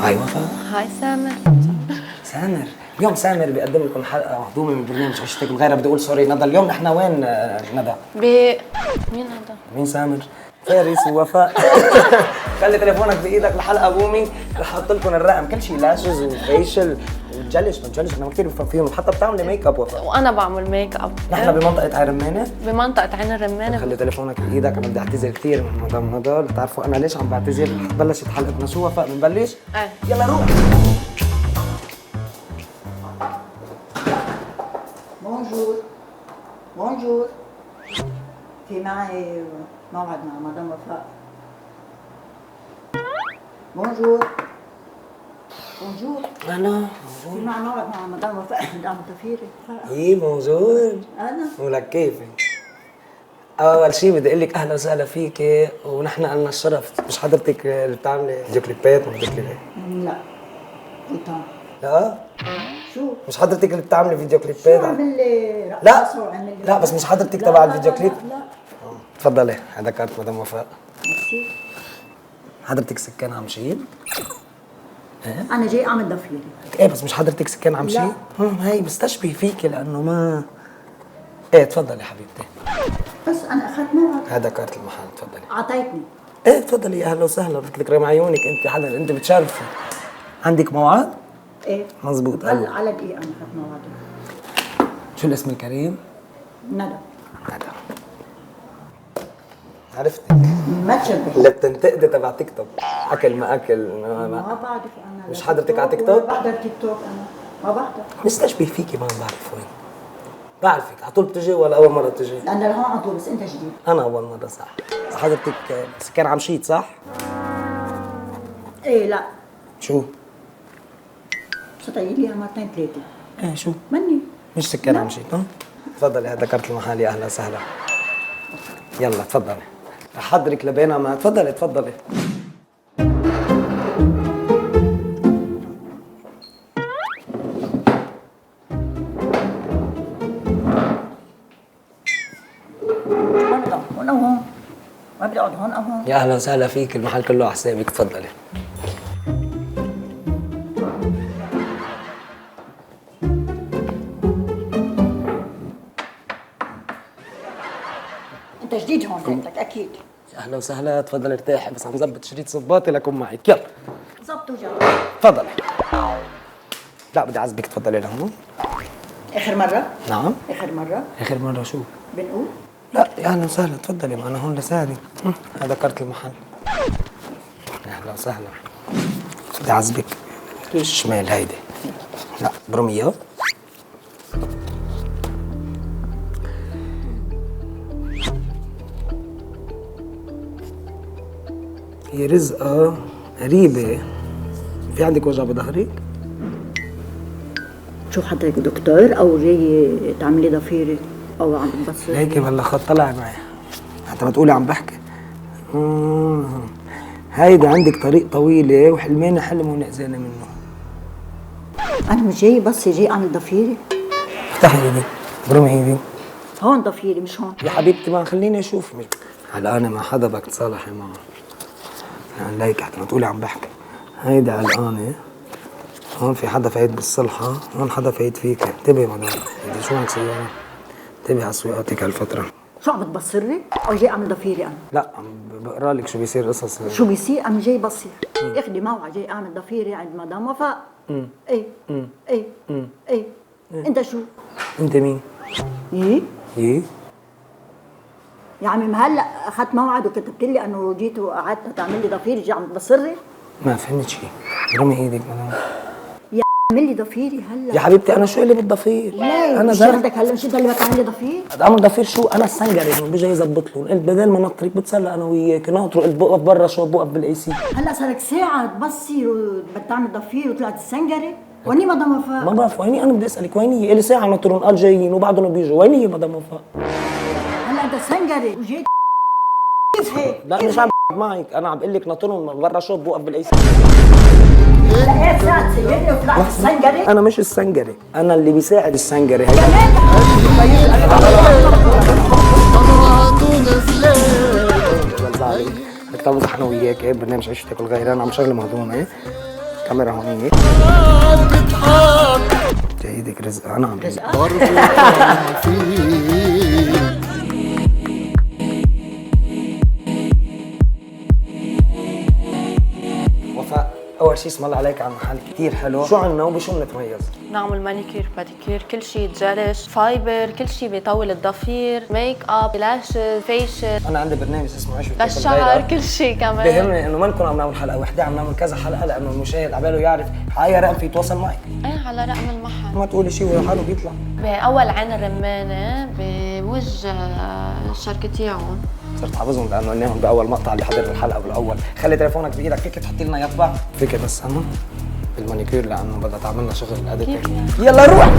هاي وفاء. هاي سامر. سامر، اليوم سامر بيقدم لكم حلقة مهضومة من برنامج عيشتك الغيرة. بدي أقول سوري ندى، اليوم نحن وين ندى؟ مين هذا؟ مين سامر؟ فارس ووفاء. خلي تليفونك بإيدك، الحلقة بومينج، رح أحط لكم الرقم، كل شيء لاشز وفيشل وتجلش ما تجلش، أنا كثير بفهم فيهم، حتى بتعملي ميك اب وفاء. وأنا بعمل ميك اب. نحن بمنطقة عين رمانة. بمنطقة عين الرمانة. خلي تليفونك بإيدك، أنا بدي أعتذر كثير من مدام ندى، بتعرفوا أنا ليش عم بعتذر؟ بلشت حلقتنا، شو وفاء بنبلش؟ إيه. يلا روح. بونجور بونجور، في معي موعد مع مدام وفاء. بونجور بونجور، أنا في معي موعد مع مدام وفاء. مدام ضفيري إيه موجود. أنا ولك كيفك؟ أول شيء بدي أقول لك أهلا وسهلا فيكي، ونحن لنا الشرف. مش حضرتك اللي بتعملي فيديو كليبات وفيديو كليبات؟ لا قلتها. لا؟ شو؟ مش حضرتك اللي بتعملي فيديو شو كليبات؟ عمل لي لا رقصة وعمل لي لا، بس مش حضرتك لا، تبع لا، الفيديو لا، كليب؟ لا. تفضلي، هذا كارت مدام وفاء. ميرسي. حضرتك سكان عمشيل؟ أنا جاي أعمل ضفيري. ايه بس مش حضرتك سكان عمشيل؟ هي بستشبه فيكي لأنه ما ايه. تفضلي حبيبتي، بس أنا أخذت موعد. هذا كارت المحل، تفضلي. أعطيتني. ايه تفضلي، اهلا وسهلا، بدك تكرمي عيونك، انت حدا انت بتشرفي. عندك موعد؟ إيه مزبوط. هلا على دقيقة أنا أخذت موعد. شو الاسم الكريم؟ ندى. ندى. عرفتك، ما تشبه. اللي بتنتقدي تبع تيك توك، اكل ما اكل ما بعرف انا. مش حضرتك على تيك توك؟ بحضر تيك توك انا، ما بحضر. مستشبه فيكي، ما بعرف وين. بعرفك على طول بتجي ولا اول مره بتجي؟ لأن لهون على طول، بس أنت جديد. انا اول مره. صح. حضرتك سكان عمشيت صح؟ إيه لا، شو؟ ستعيد لي مرتين ثلاثة. ايه شو؟ مني. مش سكان لا. عمشيت ها؟ تفضلي، هذا كارت المحل، يا اهلا وسهلا. يلا تفضلي، رح حضرك لبينا ما. تفضلي تفضلي. هون أو هون؟ ما بدي أقعد هون أو هون؟ يا اهلا وسهلا فيك، المحل كله على حسابك، تفضلي. أنت جديد هون هيك أكيد. يا اهلا وسهلا، تفضلي ارتاحي، بس عم ظبط شريط صباطي لكم معك. يلا ظبط وجا. تفضلي. لا بدي اعزبك، تفضلي لهون. آخر مرة؟ نعم. آخر مرة اخر مره شو؟ بنقول؟ لا يا اهلا وسهلا، تفضلي، ما انا هون لساني. هذا كارت المحل. يا اهلا وسهلا. بدي اعزبك الشمال هيدي. لا برمية. هي رزقة قريبة. في عندك وجع بظهرك؟ شو حضرتك دكتور أو جاي تعملي ضفيري أو عم بس؟ هيك والله خط طلع معي حتى ما تقولي عم بحكي. هيدي عندك طريق طويلة وحلمين حلم ونقزانة منه. أنا مش جاي بس جاي أعمل ضفيري. افتحي ايدي، برمي ايدي. هون ضفيري مش هون. يا حبيبتي ما خليني اشوف. هلا انا مع حدا بدك تصالحي معه. يعني ليك حتى ما تقولي عم بحكي. هيدي علقانة، هون في حدا فايت بالصلحة، هون حدا فايت فيك. انتبهي مدام، انت شو معك سيارة؟ انتبهي على سواقتك هالفترة. شو عم بتبصري؟ أو جاي أعمل ضفيري أنا؟ لا عم بقرا لك شو بيصير قصص. شو بيصير؟ أنا جاي بصير. اخدي موعد جاي أعمل ضفيري عند مدام وفاء. إيه إيه إيه. أنت شو؟ انت مين؟ إيه؟ ايه؟ يا عمي ما هلا أخذت موعد وكتبت لي إنه جيت وقعدت تعمل لي ضفيري، جاي عم تبصري؟ ما فهمت شيء. رمي ايدك مدام. اعمل لي ضفيري هلا. يا حبيبتي انا شو اللي بالضفير؟ ليه؟ انا مش زرت. بدك هلا، مش انت اللي بدك تعمل لي ضفير؟ اعمل ضفير شو؟ انا السنجري هون بيجي يظبط لهم، قلت بدل ما نطرك بتسلى انا وياك، ناطروا قلت بوقف برا شو بوقف بالاي سي. هلا صارك ساعة تبصر وبدك تعمل ضفير وطلعت السنجري؟ ويني مدام وفاء؟ ما بعرف ويني، انا بدي اسالك وين هي؟ الي ساعه ناطرهم قال جايين وبعدهم بيجوا، وين هي مدام وفاء؟ هلا انت سنجري وجيت كيف هيك؟ لا مش عم معك، انا عم بقول لك ناطرهم برا شو بوقف بالاي سي. هلا ايه ساعة تسيرني وطلعت السنجري؟ انا مش السنجري، انا اللي بيساعد السنجري. هي بتمزح انا وياك. ايه برنامج عيشتك الغيران، عم شغله مهضومه. ايه كاميرا هونيك. جايدك رزق انا عم رزق. وفاء، اول شيء اسم الله عليك على المحل كثير حلو. شو عنا وبشو بنتميز؟ نعمل مانيكير باديكير، كل شيء جلش، فايبر، كل شيء بيطول الضفير، ميك اب، لاشز، فيشل. انا عندي برنامج اسمه عيش وكيف للشعر، كل شيء كمان. بيهمني انه ما نكون عم نعمل حلقه وحده، عم نعمل كذا حلقه لانه المشاهد عباله يعرف على اي رقم في يتواصل معك. ايه على رقم المحل. ما تقولي شيء وحاله بيطلع. بأول عين الرمانة بوجه شركتيعون. صرت حافظهم لانه قلناهم باول مقطع اللي حضرت الحلقه بالاول. خلي تليفونك بايدك، فيك تحطي لنا يطبع، فيك بس هون بالمانيكير لانه بدها تعملنا شغل اديتنج. يلا روح.